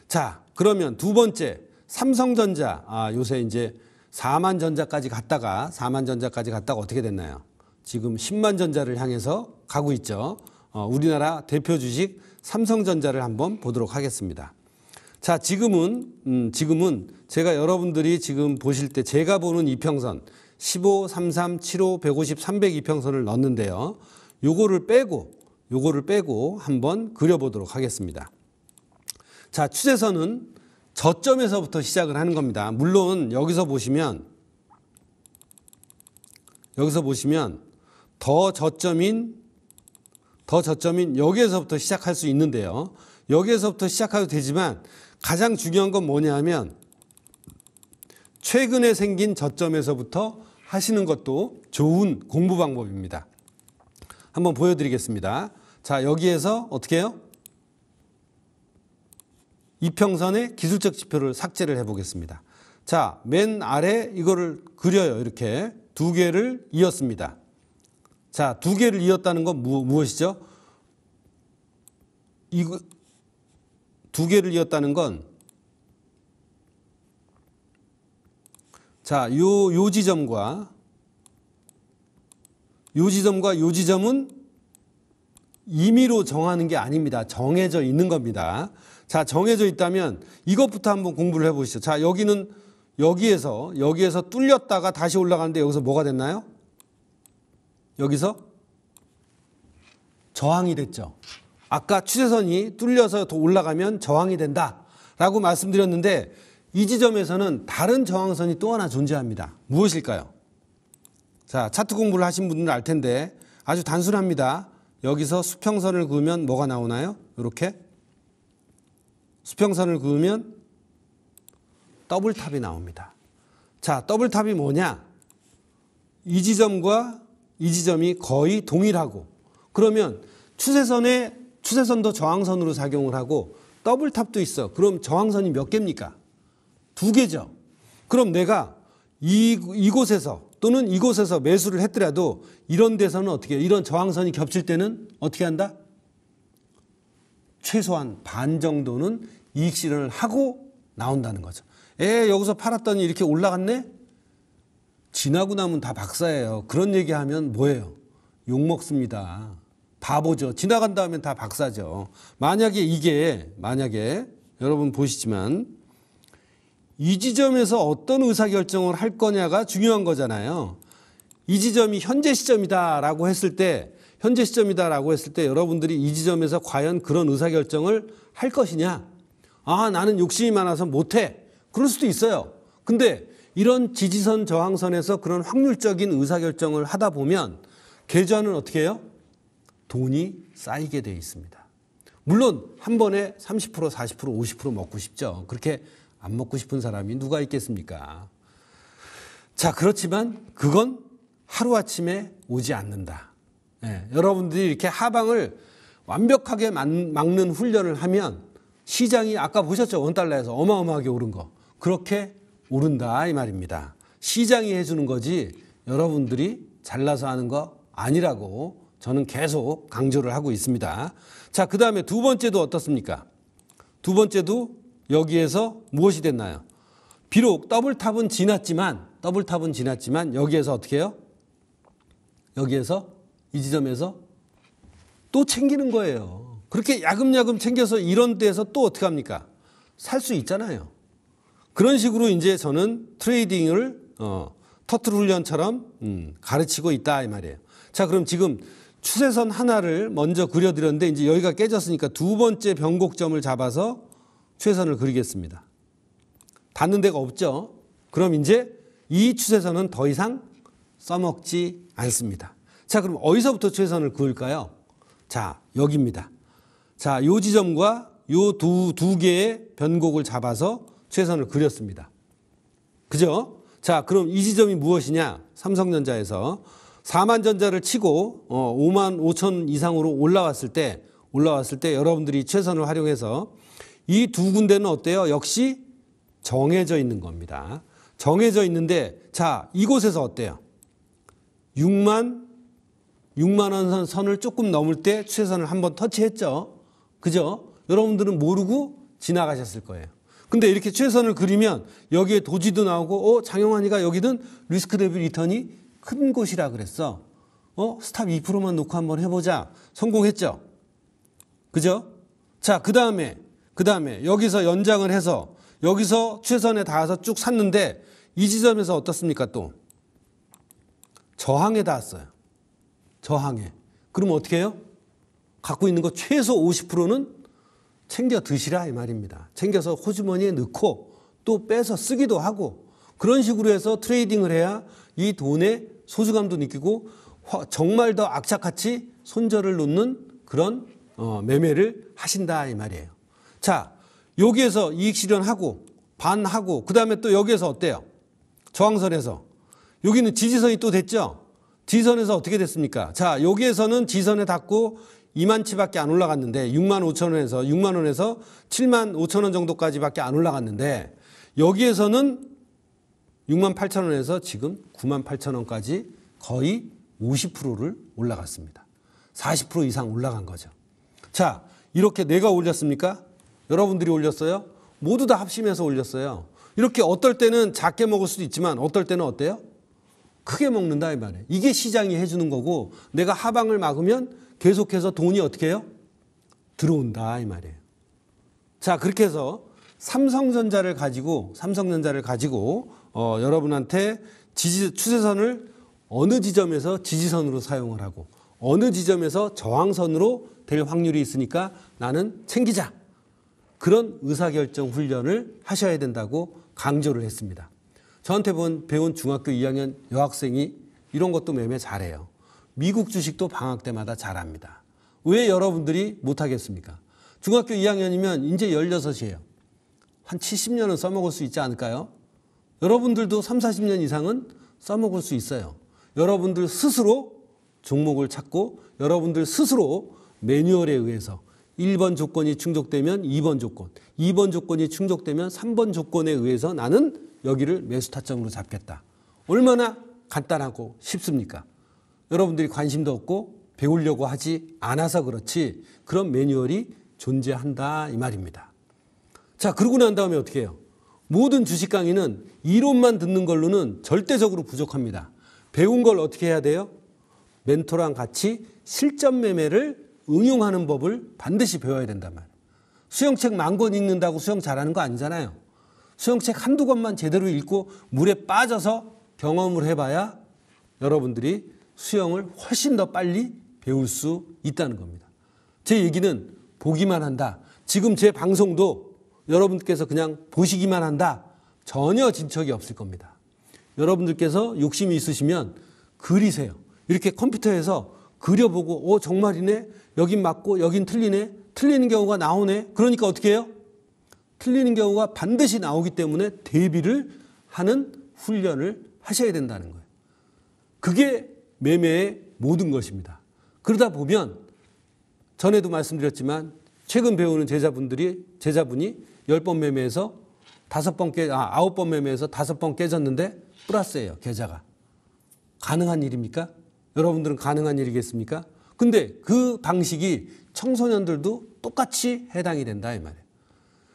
자, 그러면 두 번째 삼성전자, 요새 이제 4만 전자까지 갔다가 어떻게 됐나요? 지금 10만 전자를 향해서 가고 있죠. 우리나라 대표 주식 삼성전자를 한번 보도록 하겠습니다. 자, 지금은 제가 여러분들이 지금 보실 때 제가 보는 이평선 15, 33, 75, 150, 300 이평선을 넣었는데요. 요거를 빼고 한번 그려보도록 하겠습니다. 자, 추세선은 저점에서부터 시작을 하는 겁니다. 물론 여기서 보시면 더 저점인 여기에서부터 시작할 수 있는데요. 여기에서부터 시작해도 되지만 가장 중요한 건 뭐냐 하면 최근에 생긴 저점에서부터 하시는 것도 좋은 공부 방법입니다. 한번 보여드리겠습니다. 자, 여기에서 어떻게 해요? 이평선의 기술적 지표를 삭제를 해보겠습니다. 자, 맨 아래 이거를 그려요. 이렇게 두 개를 이었습니다. 자, 두 개를 이었다는 건 무엇이죠? 두 개를 이었다는 건, 자, 요 지점과 요 지점은 임의로 정하는 게 아닙니다. 정해져 있는 겁니다. 자, 정해져 있다면 이것부터 한번 공부를 해보시죠. 자, 여기에서 뚫렸다가 다시 올라가는데 여기서 뭐가 됐나요? 여기서 저항이 됐죠. 아까 추세선이 뚫려서 더 올라가면 저항이 된다라고 말씀드렸는데 이 지점에서는 다른 저항선이 또 하나 존재합니다. 무엇일까요? 자, 차트 공부를 하신 분들은 알 텐데 아주 단순합니다. 여기서 수평선을 그으면 뭐가 나오나요? 이렇게 수평선을 그으면 더블탑이 나옵니다. 자, 더블탑이 뭐냐? 이 지점과 이 지점이 거의 동일하고, 그러면 추세선도 저항선으로 작용을 하고 더블탑도 있어. 그럼 저항선이 몇 개입니까? 두 개죠. 그럼 내가 이곳에서 또는 이곳에서 매수를 했더라도 이런 데서는 어떻게 해요? 이런 저항선이 겹칠 때는 어떻게 한다? 최소한 반 정도는 이익 실현을 하고 나온다는 거죠. 여기서 팔았더니 이렇게 올라갔네? 지나고 나면 다 박사예요. 그런 얘기하면 뭐예요? 욕먹습니다. 바보죠. 지나간 다음엔 다 박사죠. 만약에 여러분 보시지만 이 지점에서 어떤 의사결정을 할 거냐가 중요한 거잖아요. 이 지점이 현재 시점이다라고 했을 때 여러분들이 이 지점에서 과연 그런 의사결정을 할 것이냐? 나는 욕심이 많아서 못해. 그럴 수도 있어요. 근데 이런 지지선 저항선에서 그런 확률적인 의사결정을 하다 보면 계좌는 어떻게 해요? 돈이 쌓이게 돼 있습니다. 물론 한 번에 30%, 40%, 50% 먹고 싶죠. 그렇게 안 먹고 싶은 사람이 누가 있겠습니까? 자, 그렇지만 그건 하루아침에 오지 않는다. 여러분들이 이렇게 하방을 완벽하게 막는 훈련을 하면 시장이 아까 보셨죠? 원달러에서 어마어마하게 오른 거. 그렇게 오른다 이 말입니다. 시장이 해주는 거지 여러분들이 잘나서 하는 거 아니라고 저는 계속 강조를 하고 있습니다. 자, 그 다음에 두 번째도 어떻습니까? 두 번째도 여기에서 무엇이 됐나요? 비록 더블탑은 지났지만 여기에서 어떻게 해요? 여기에서 이 지점에서 또 챙기는 거예요. 그렇게 야금야금 챙겨서 이런 데서 또 어떻게 합니까? 살 수 있잖아요. 그런 식으로 이제 저는 트레이딩을 터틀 훈련처럼 가르치고 있다 이 말이에요. 자, 그럼 지금 추세선 하나를 먼저 그려드렸는데 이제 여기가 깨졌으니까 두 번째 변곡점을 잡아서 추세선을 그리겠습니다. 닿는 데가 없죠. 그럼 이제 이 추세선은 더 이상 써먹지 않습니다. 자, 그럼 어디서부터 추세선을 그을까요? 자, 여기입니다. 자, 요 지점과 요 두 개의 변곡을 잡아서 추세선을 그렸습니다. 그죠? 자, 그럼 이 지점이 무엇이냐? 삼성전자에서 4만 전자를 치고 5만 5천 이상으로 올라왔을 때 여러분들이 추세선을 활용해서 이 두 군데는 어때요? 역시 정해져 있는 겁니다. 정해져 있는데 자, 이곳에서 어때요? 6만 원 선을 조금 넘을 때 추세선을 한번 터치했죠. 그죠? 여러분들은 모르고 지나가셨을 거예요. 근데 이렇게 추세선을 그리면 여기에 도지도 나오고 장영환이가 여기는 리스크 대비 리턴이 큰 곳이라 그랬어. 스탑 2%만 놓고 한번 해보자. 성공했죠. 그죠? 자, 그 다음에 여기서 연장을 해서 여기서 추세선에 닿아서 쭉 샀는데 이 지점에서 어떻습니까? 또 저항에 닿았어요. 저항에. 그러면 어떻게 해요? 갖고 있는 거 최소 50%는 챙겨 드시라 이 말입니다. 챙겨서 호주머니에 넣고 또 빼서 쓰기도 하고 그런 식으로 해서 트레이딩을 해야 이 돈의 소중함도 느끼고 정말 더 악착같이 손절을 놓는 그런 매매를 하신다 이 말이에요. 자, 여기에서 이익 실현하고 반하고 그 다음에 또 여기에서 어때요? 저항선에서 여기는 지지선이 또 됐죠? 지지선에서 어떻게 됐습니까? 자, 여기에서는 지지선에 닿고 2만치밖에 안 올라갔는데 6만 5천 원에서 6만 원에서 7만 5천 원 정도까지밖에 안 올라갔는데 여기에서는 6만 8천 원에서 지금 9만 8천 원까지 거의 50%를 올라갔습니다. 40% 이상 올라간 거죠. 자, 이렇게 내가 올렸습니까? 여러분들이 올렸어요? 모두 다 합심해서 올렸어요. 이렇게 어떨 때는 작게 먹을 수도 있지만 어떨 때는 어때요? 크게 먹는다 이 말이에요. 이게 시장이 해주는 거고 내가 하방을 막으면 계속해서 돈이 어떻게 해요? 들어온다 이 말이에요. 자, 그렇게 해서 삼성전자를 가지고 여러분한테 추세선을 어느 지점에서 지지선으로 사용을 하고 어느 지점에서 저항선으로 될 확률이 있으니까 나는 챙기자. 그런 의사결정 훈련을 하셔야 된다고 강조를 했습니다. 저한테 배운 중학교 2학년 여학생이 이런 것도 매매 잘해요. 미국 주식도 방학 때마다 잘합니다. 왜 여러분들이 못하겠습니까? 중학교 2학년이면 이제 16이에요. 한 70년은 써먹을 수 있지 않을까요? 여러분들도 3, 40년 이상은 써먹을 수 있어요. 여러분들 스스로 종목을 찾고 여러분들 스스로 매뉴얼에 의해서 1번 조건이 충족되면 2번 조건, 2번 조건이 충족되면 3번 조건에 의해서 나는 여기를 매수 타점으로 잡겠다. 얼마나 간단하고 쉽습니까? 여러분들이 관심도 없고 배우려고 하지 않아서 그렇지 그런 매뉴얼이 존재한다 이 말입니다. 자, 그러고 난 다음에 어떻게 해요? 모든 주식 강의는 이론만 듣는 걸로는 절대적으로 부족합니다. 배운 걸 어떻게 해야 돼요? 멘토랑 같이 실전 매매를 응용하는 법을 반드시 배워야 된단 말이에요. 수영책 10,000권 읽는다고 수영 잘하는 거 아니잖아요. 수영책 한두 권만 제대로 읽고 물에 빠져서 경험을 해봐야 여러분들이 수영을 훨씬 더 빨리 배울 수 있다는 겁니다. 제 얘기는 보기만 한다. 지금 제 방송도 여러분께서 그냥 보시기만 한다. 전혀 진척이 없을 겁니다. 여러분들께서 욕심이 있으시면 그리세요. 이렇게 컴퓨터에서 그려보고 정말이네. 여긴 맞고 여긴 틀리네. 틀리는 경우가 나오네. 그러니까 어떻게 해요? 틀리는 경우가 반드시 나오기 때문에 대비를 하는 훈련을 하셔야 된다는 거예요. 그게 매매의 모든 것입니다. 그러다 보면 전에도 말씀드렸지만 최근 배우는 제자분이 10번 매매해서 9번 매매해서 5번 깨졌는데 플러스예요. 계좌가. 가능한 일입니까? 여러분들은 가능한 일이겠습니까? 근데 그 방식이 청소년들도 똑같이 해당이 된다 이 말이에요.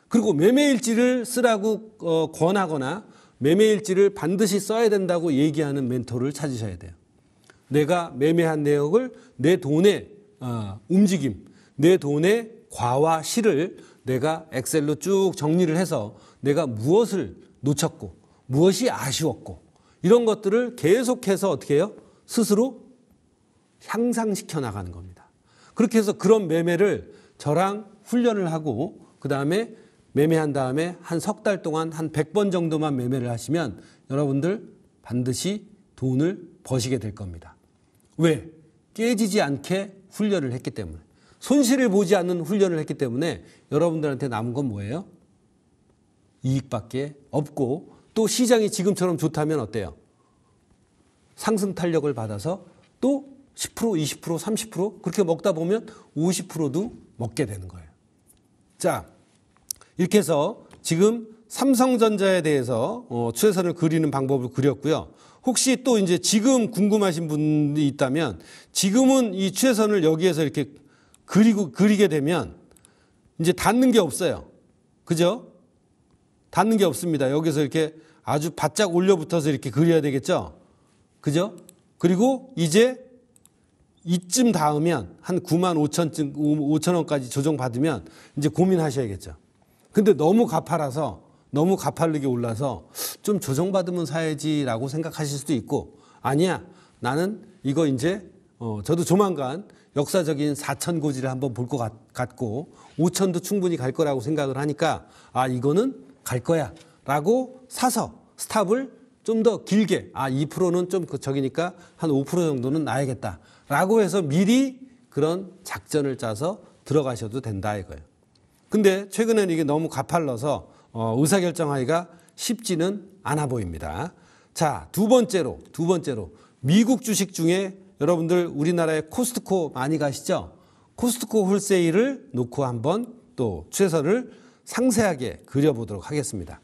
그리고 매매일지를 쓰라고 권하거나 매매일지를 반드시 써야 된다고 얘기하는 멘토를 찾으셔야 돼요. 내가 매매한 내역을 내 돈의 움직임, 내 돈의 과와 실을 내가 엑셀로 쭉 정리를 해서 내가 무엇을 놓쳤고 무엇이 아쉬웠고 이런 것들을 계속해서 어떻게 해요? 스스로 향상시켜 나가는 겁니다. 그렇게 해서 그런 매매를 저랑 훈련을 하고 그다음에 매매한 다음에 한 석 달 동안 한 100번 정도만 매매를 하시면 여러분들 반드시 돈을 버시게 될 겁니다. 왜? 깨지지 않게 훈련을 했기 때문에. 손실을 보지 않는 훈련을 했기 때문에 여러분들한테 남은 건 뭐예요? 이익밖에 없고 또 시장이 지금처럼 좋다면 어때요? 상승 탄력을 받아서 또 10%, 20%, 30% 그렇게 먹다 보면 50%도 먹게 되는 거예요. 자, 이렇게 해서 지금 삼성전자에 대해서 추세선을 그리는 방법을 그렸고요. 혹시 또 이제 지금 궁금하신 분이 있다면 지금은 이 추세선을 여기에서 이렇게 그리게 되면 이제 닿는 게 없어요. 그죠? 닿는 게 없습니다. 여기서 이렇게 아주 바짝 올려붙어서 이렇게 그려야 되겠죠? 그죠? 그리고 이제 이쯤 닿으면 한 95,000원까지 조정받으면 이제 고민하셔야겠죠. 근데 너무 가파라서 너무 가파르게 올라서 좀 조정받으면 사야지라고 생각하실 수도 있고 아니야 나는 이거 이제 저도 조만간 역사적인 4천 고지를 한번 볼 것 같고 5천도 충분히 갈 거라고 생각을 하니까 아 이거는 갈 거야 라고 사서 스탑을 좀 더 길게 2%는 좀 저기니까 한 5% 정도는 놔야겠다 라고 해서 미리 그런 작전을 짜서 들어가셔도 된다 이거예요. 근데 최근에는 이게 너무 가팔라서 의사결정하기가 쉽지는 않아 보입니다. 자, 두 번째로 미국 주식 중에 여러분들 우리나라에 코스트코 많이 가시죠? 코스트코 홀세일을 놓고 한번 또 추세선을 상세하게 그려보도록 하겠습니다.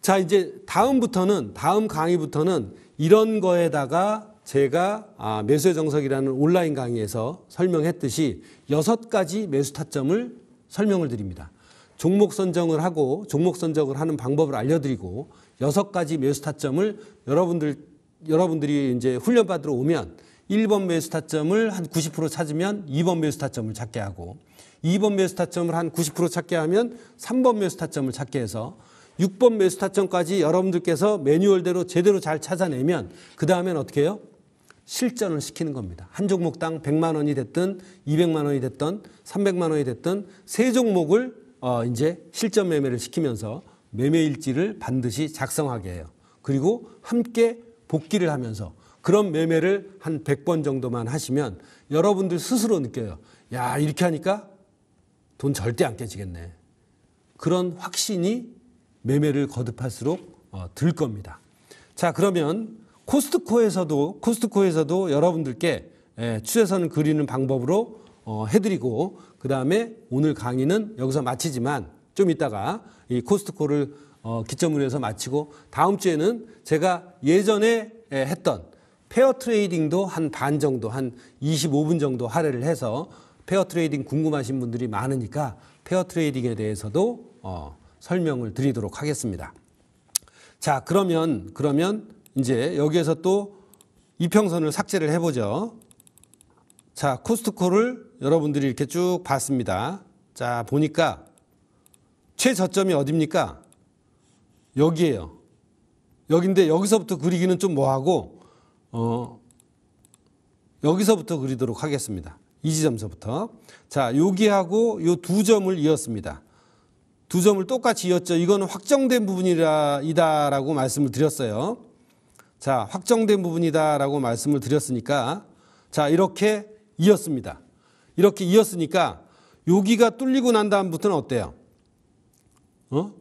자, 이제 다음 강의부터는 이런 거에다가 제가 매수의 정석이라는 온라인 강의에서 설명했듯이 6가지 매수 타점을 설명을 드립니다. 종목 선정을 하는 방법을 알려드리고 6가지 매수 타점을 여러분들이 이제 훈련 받으러 오면 1번 매수 타점을 한 90% 찾으면 2번 매수 타점을 찾게 하고 2번 매수 타점을 한 90% 찾게 하면 3번 매수 타점을 찾게 해서 6번 매수 타점까지 여러분들께서 매뉴얼대로 제대로 잘 찾아내면 그 다음엔 어떻게 해요? 실전을 시키는 겁니다. 한 종목당 100만 원이 됐든 200만 원이 됐든 300만 원이 됐든 세 종목을 이제 실전 매매를 시키면서 매매일지를 반드시 작성하게 해요. 그리고 함께 복기를 하면서 그런 매매를 한 100번 정도만 하시면 여러분들 스스로 느껴요. 야, 이렇게 하니까 돈 절대 안 깨지겠네. 그런 확신이 매매를 거듭할수록 들 겁니다. 자, 그러면 코스트코에서도 여러분들께 추세선을 그리는 방법으로 해드리고 그 다음에 오늘 강의는 여기서 마치지만 좀 이따가 이 코스트코를 기점으로 해서 마치고 다음 주에는 제가 예전에 했던 페어 트레이딩도 한 반 정도 한 25분 정도 할애를 해서 페어 트레이딩 궁금하신 분들이 많으니까 페어 트레이딩에 대해서도 설명을 드리도록 하겠습니다. 자, 그러면 이제 여기에서 또 이평선을 삭제를 해보죠. 자, 코스트코를 여러분들이 이렇게 쭉 봤습니다. 자, 보니까 최저점이 어디입니까? 여기에요. 여기인데 여기서부터 그리기는 좀 뭐하고 여기서부터 그리도록 하겠습니다. 이 지점서부터. 자, 여기하고 요 두 점을 이었습니다. 두 점을 똑같이 이었죠. 이거는 확정된 부분이다라고 말씀을 드렸어요. 자, 확정된 부분이다라고 말씀을 드렸으니까 자, 이렇게 이었습니다. 이렇게 이었으니까 여기가 뚫리고 난 다음부터는 어때요?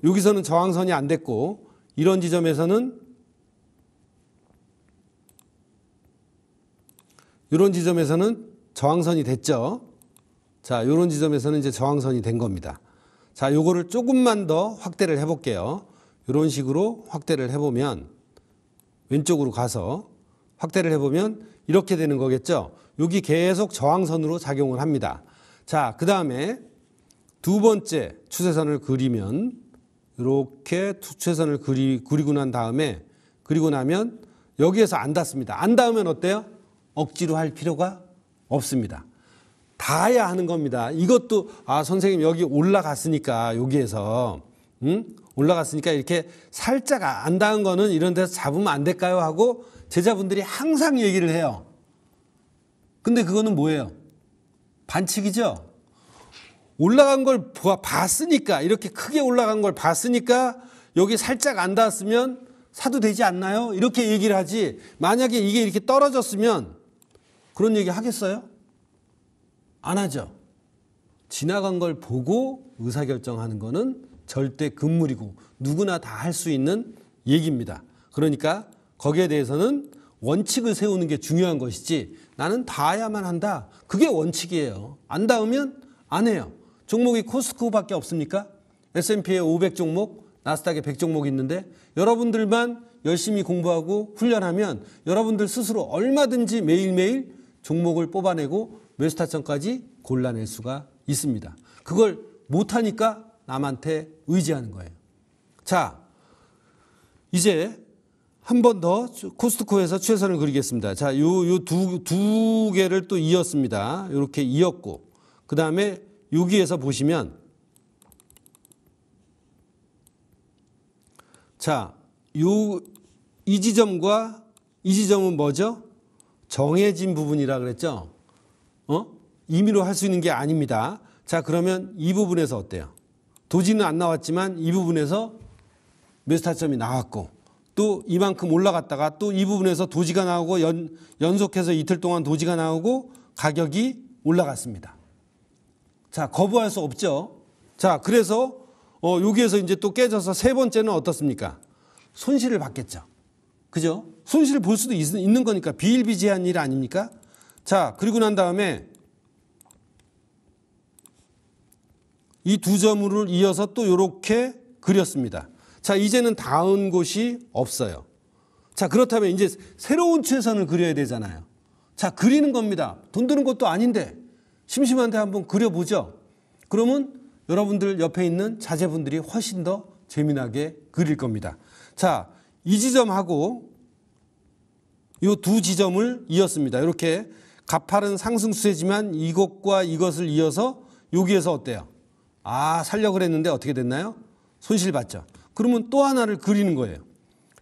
여기서는 저항선이 안 됐고 이런 지점에서는 저항선이 됐죠. 자, 이런 지점에서는 이제 저항선이 된 겁니다. 자, 요거를 조금만 더 확대를 해볼게요. 이런 식으로 확대를 해보면 왼쪽으로 가서 확대를 해보면 이렇게 되는 거겠죠. 여기 계속 저항선으로 작용을 합니다. 자, 그 다음에 두 번째 추세선을 그리면 이렇게 추세선을 그리고 난 다음에 그리고 나면 여기에서 안 닿습니다. 안 닿으면 어때요? 억지로 할 필요가 없습니다. 닿아야 하는 겁니다. 이것도 선생님 여기 올라갔으니까 여기에서 올라갔으니까 이렇게 살짝 안 닿은 거는 이런 데서 잡으면 안 될까요? 하고 제자분들이 항상 얘기를 해요. 근데 그거는 뭐예요? 반칙이죠. 올라간 걸 봤으니까 이렇게 크게 올라간 걸 봤으니까 여기 살짝 안 닿았으면 사도 되지 않나요? 이렇게 얘기를 하지. 만약에 이게 이렇게 떨어졌으면 그런 얘기 하겠어요? 안 하죠. 지나간 걸 보고 의사결정하는 거는 절대 금물이고 누구나 다 할 수 있는 얘기입니다. 그러니까 거기에 대해서는 원칙을 세우는 게 중요한 것이지 나는 닿아야만 한다. 그게 원칙이에요. 안 닿으면 안 해요. 종목이 코스트코밖에 없습니까? S&P에 500종목, 나스닥에 100종목 있는데 여러분들만 열심히 공부하고 훈련하면 여러분들 스스로 얼마든지 매일매일 종목을 뽑아내고 매수타점까지 골라낼 수가 있습니다. 그걸 못하니까 남한테 의지하는 거예요. 자, 이제 한 번 더 코스트코에서 추세선을 그리겠습니다. 자, 요 두 개를 또 이었습니다. 이렇게 이었고, 그 다음에 여기에서 보시면, 자, 이 지점과 이 지점은 뭐죠? 정해진 부분이라 그랬죠? 임의로 할 수 있는 게 아닙니다. 자, 그러면 이 부분에서 어때요? 도지는 안 나왔지만 이 부분에서 매수타점이 나왔고 또 이만큼 올라갔다가 또 이 부분에서 도지가 나오고 연속해서 이틀 동안 도지가 나오고 가격이 올라갔습니다. 자, 거부할 수 없죠. 자, 그래서 여기에서 이제 또 깨져서 세 번째는 어떻습니까? 손실을 받겠죠. 그죠? 손실을 볼 수도 있는 거니까 비일비재한 일 아닙니까? 자, 그리고 난 다음에 이 두 점을 이어서 또 이렇게 그렸습니다. 자, 이제는 닿은 곳이 없어요. 자, 그렇다면 이제 새로운 추세선을 그려야 되잖아요. 자, 그리는 겁니다. 돈 드는 것도 아닌데 심심한데 한번 그려보죠. 그러면 여러분들 옆에 있는 자제분들이 훨씬 더 재미나게 그릴 겁니다. 자, 이 지점하고 이 두 지점을 이었습니다. 이렇게 가파른 상승추세지만 이것과 이것을 이어서 여기에서 어때요? 살려고 그랬는데 어떻게 됐나요? 손실 봤죠. 그러면 또 하나를 그리는 거예요.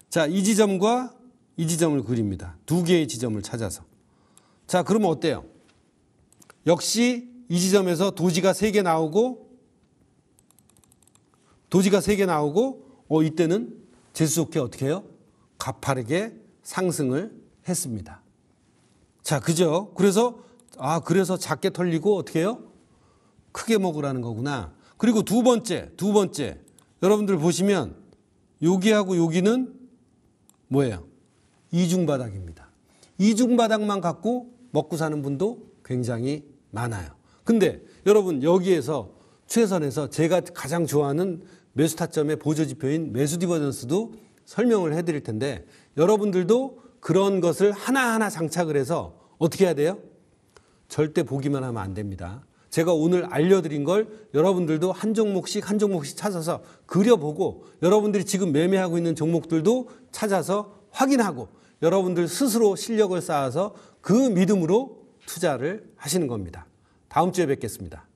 자, 이 지점과 이 지점을 그립니다. 두 개의 지점을 찾아서. 자, 그러면 어때요? 역시 이 지점에서 도지가 3개 나오고 이때는 재수 좋게 어떻게 해요? 가파르게 상승을 했습니다. 자, 그죠? 그래서 작게 털리고 어떻게 해요? 크게 먹으라는 거구나. 그리고 두 번째. 여러분들 보시면 여기하고 여기는 뭐예요? 이중바닥입니다. 이중바닥만 갖고 먹고 사는 분도 굉장히 많아요. 근데 여러분 여기에서 추세선에서 제가 가장 좋아하는 매수 타점의 보조지표인 매수 디버전스도 설명을 해드릴 텐데 여러분들도 그런 것을 하나하나 장착을 해서 어떻게 해야 돼요? 절대 보기만 하면 안 됩니다. 제가 오늘 알려드린 걸 여러분들도 한 종목씩 찾아서 그려보고 여러분들이 지금 매매하고 있는 종목들도 찾아서 확인하고 여러분들 스스로 실력을 쌓아서 그 믿음으로 투자를 하시는 겁니다. 다음 주에 뵙겠습니다.